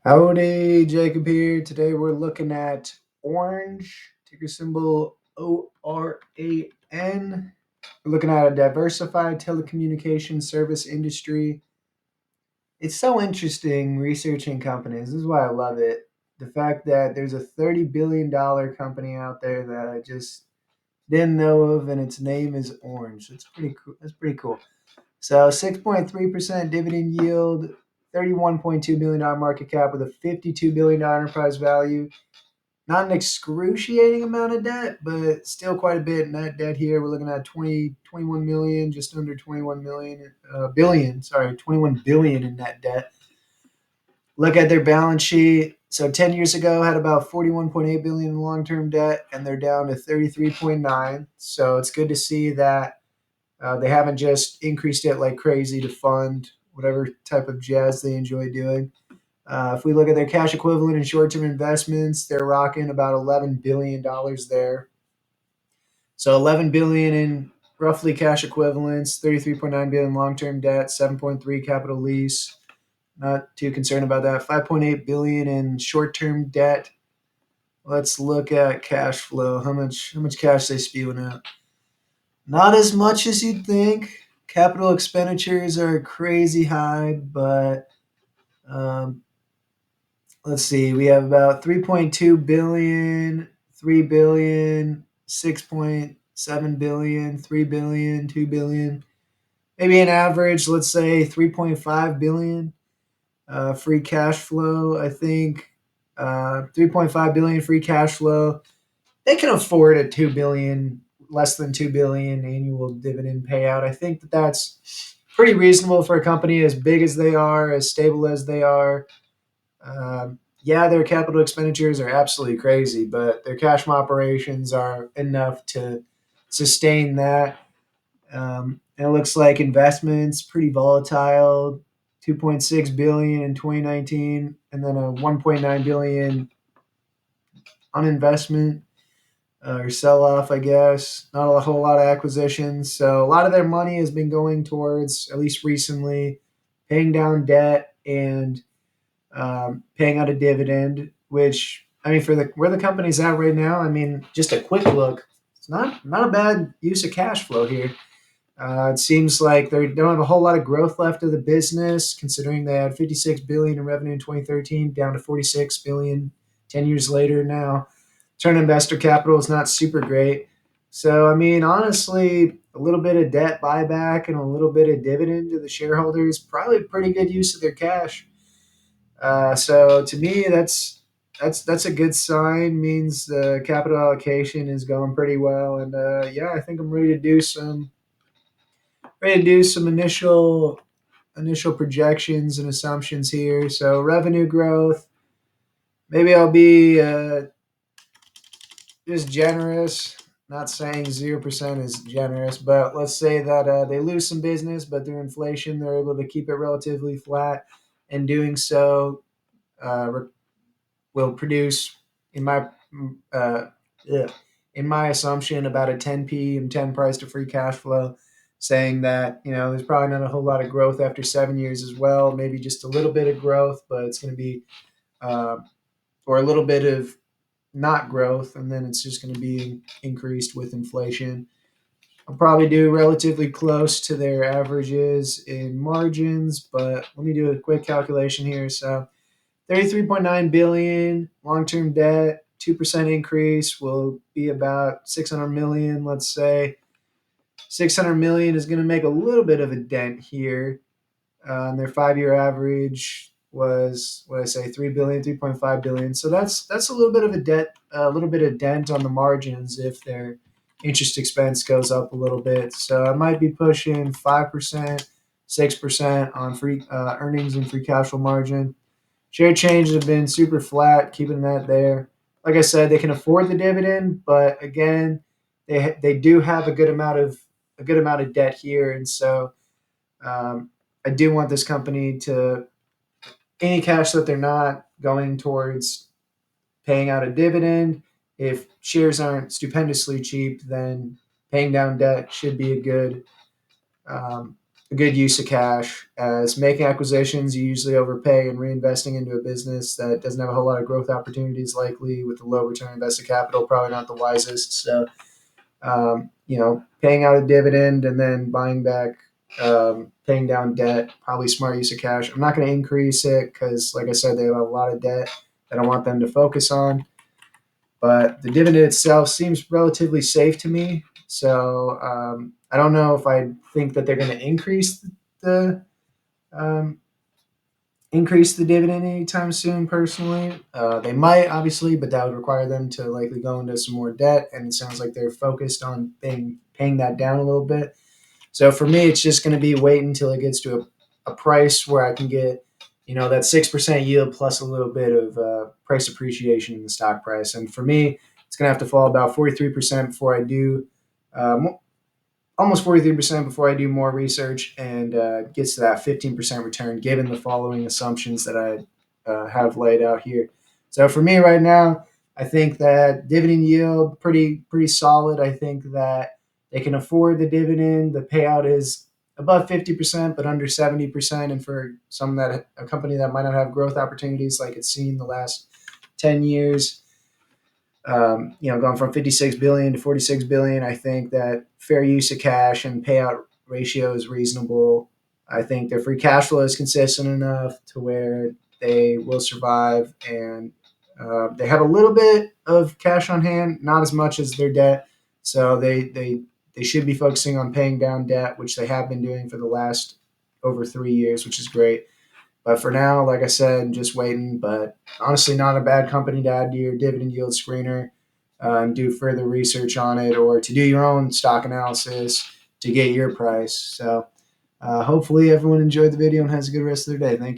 Howdy, Jacob here. Today we're looking at Orange, ticker symbol ORAN. We're looking at a diversified telecommunications service industry. It's so interesting researching companies. This is why I love it. The fact that there's a $30 billion company out there that I just didn't know of, and its name is Orange. That's pretty cool. That's pretty cool. So 6.3% dividend yield, $31.2 billion market cap with a $52 billion enterprise value. Not an excruciating amount of debt, but still quite a bit net debt here. We're looking at 21 million, just under 21 million, billion, sorry, 21 billion in net debt. Look at their balance sheet. So 10 years ago had about 41.8 billion in long-term debt, and they're down to 33.9. So it's good to see that they haven't just increased it like crazy to fund whatever type of jazz they enjoy doing. If we look at their cash equivalent and short-term investments, they're rocking about $11 billion there. So 11 billion in roughly cash equivalents, 33.9 billion long-term debt, 7.3 capital lease. Not too concerned about that. 5.8 billion in short-term debt. Let's look at cash flow. How much cash they spewing out? Not as much as you'd think. Capital expenditures are crazy high, but um, let's see. We have about 3.2 billion, 3 billion, 6.7 billion, 3 billion, 2 billion. Maybe an average, let's say 3.5 billion free cash flow. I think 3.5 billion free cash flow. They can afford a 2 billion, less than 2 billion annual dividend payout. I think that that's pretty reasonable for a company as big as they are, as stable as they are. Yeah, their capital expenditures are absolutely crazy, but their cash from operations are enough to sustain that. And it looks like investments pretty volatile. 2.6 billion in 2019, and then a 1.9 billion on investment or sell off, I guess. Not a whole lot of acquisitions. So a lot of their money has been going towards, at least recently, paying down debt and paying out a dividend. Which I mean, for the where the company's at right now, I mean, just a quick look, it's not a bad use of cash flow here. It seems like they don't have a whole lot of growth left of the business, considering they had 56 billion in revenue in 2013, down to 46 billion 10 years later now. Return on investor capital is not super great. So, I mean, honestly, a little bit of debt buyback and a little bit of dividend to the shareholders, probably a pretty good use of their cash. So, to me, that's a good sign. Means the capital allocation is going pretty well, and yeah, I think I'm ready to do some initial projections and assumptions here. So, revenue growth. Maybe I'll be just generous. Not saying 0% is generous, but let's say that they lose some business, but through inflation, they're able to keep it relatively flat. And doing so uh, will produce, in my uh, yeah, in my assumption, about a 10p and 10 price to free cash flow, saying that there's probably not a whole lot of growth after 7 years as well. Maybe just a little bit of growth, but it's going to be uh, or a little bit of not growth, and then it's just going to be increased with inflation. I'll probably do relatively close to their averages in margins, but let me do a quick calculation here. So 33.9 billion long-term debt, 2% increase will be about 600 million, let's say. 600 million is going to make a little bit of a dent here. And their 5-year average was what I say 3 billion, 3.5 billion. So that's a little bit of a little bit of dent on the margins if their interest expense goes up a little bit. So I might be pushing 5%, 6% on free earnings and free cash flow margin. Share changes have been super flat, keeping that there. Like I said, they can afford the dividend, but again, they do have a good amount of debt here, and so um, I do want this company to any cash that they're not going towards paying out a dividend. If shares aren't stupendously cheap, then paying down debt should be a good a good use of cash. As making acquisitions, you usually overpay, and reinvesting into a business that doesn't have a whole lot of growth opportunities, likely with a low return on invested capital, probably not the wisest. So, paying out a dividend and then buying back, paying down debt, probably smart use of cash. I'm not going to increase it because, like I said, they have a lot of debt that I want them to focus on. But the dividend itself seems relatively safe to me. So I don't know if I think that they're going to the um, increase the dividend anytime soon. Personally, they might obviously, but that would require them to likely go into some more debt, and it sounds like they're focused on paying that down a little bit. So for me, it's just going to be wait until it gets to a price where I can get, that 6% yield plus a little bit of price appreciation in the stock price. And for me, it's going to have to fall about 43% before I do, almost 43% before I do more research and gets to that 15% return, given the following assumptions that I have laid out here. So for me right now, I think that dividend yield pretty solid. I think that they can afford the dividend. The payout is above 50%, but under 70%. And for a company that might not have growth opportunities like it's seen the last 10 years, going from 56 billion to 46 billion, I think that fair use of cash and payout ratio is reasonable. I think their free cash flow is consistent enough to where they will survive, and they have a little bit of cash on hand, not as much as their debt. So they should be focusing on paying down debt, which they have been doing for the last over 3 years, which is great. But for now, like I said, just waiting. But honestly, not a bad company to add to your dividend yield screener, and do further research on it, or to do your own stock analysis to get your price. So hopefully everyone enjoyed the video and has a good rest of their day. Thank you.